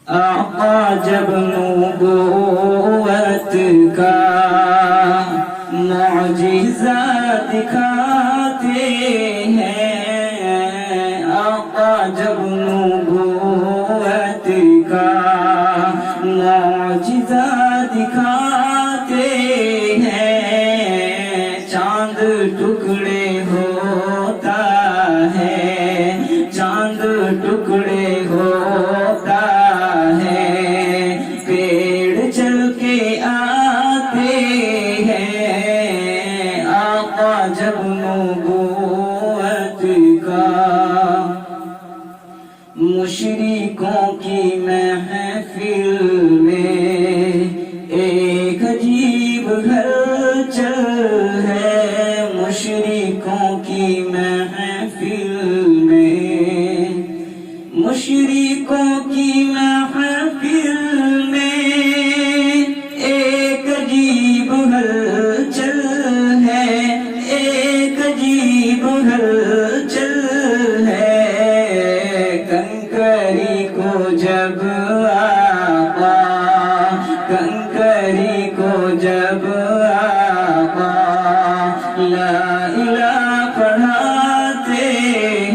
آقا جب نبوت کا معجزہ دکھاتے ہیں، آقا جب نبوت کا معجزہ دکھاتے ہیں، چاند ٹکڑے ہوتا ہے، چاند ٹکڑے ہوتا ہے، پیڑ چل کے آتے ہیں، آقا جب نبوت کا مشرکوں کی محفل میں ایک عجیب ہلچل ہے، مشرکوں کی محفل میں، مشرکوں کی محفل میں ایک عجیب ہلچل ہے، ایک عجیب ہلچل ہے، کنکری کو جب آقا، کنکری کو جب آقا لا الہ پڑھاتے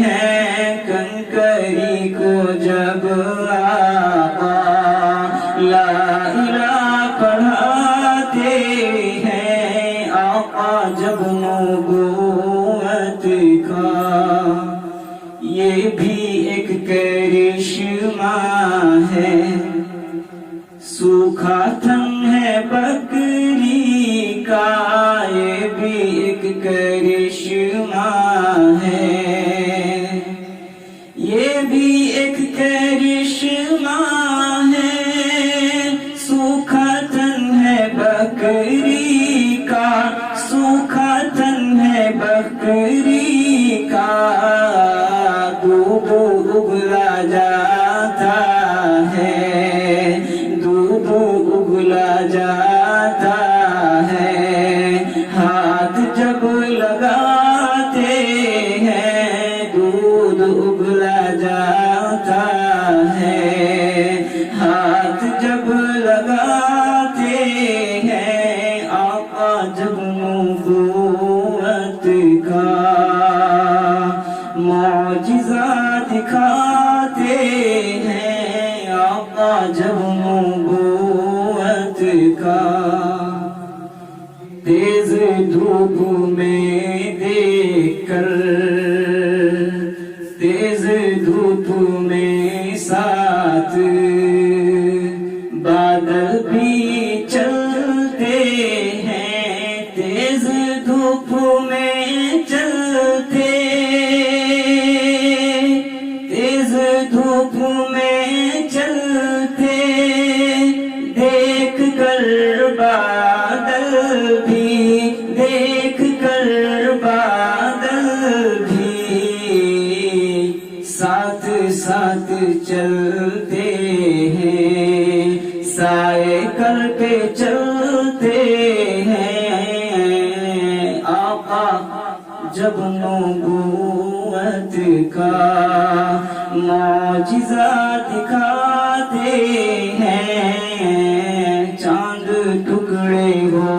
ہیں، کنکری کو جب آقا لا الہ پڑھاتے ہیں، آقا جب نبوت کا یہ بھی ایک کرشمہ ہے، سوکھا تھن ہے بکری کا، یہ بھی ایک کرشمہ ہے، یہ بھی ایک کرشمہ ہے، سوکھا تن ہے بکری کا، سوکھا تن ہے بکری کا، دودھ اگلا جاتا ہے، دودھ اگلا جاتا ہے، ہاتھ جب لگاتے ہیں دودھ اگلا جاتا ہے، ہاتھ جب لگاتے ہیں، آقا جب نبوت کا معجزہ دکھاتے ہیں، آقا جب نبوت کا تیز دھوپ میں دیکھ کر، تیز دھوپ میں ساتھ بادل بھی چلتے ہیں، تیز دھوپ میں چلتے، تیز دھوپ میں چلتے، دیکھ کر بادل بھی، دیکھ کر بادل بھی ساتھ ساتھ چلتے ہیں، سائے کر کے چلتے ہیں، آقا جب نبوت کا معجزہ دکھاتے ہیں، چاند ٹکڑے ہو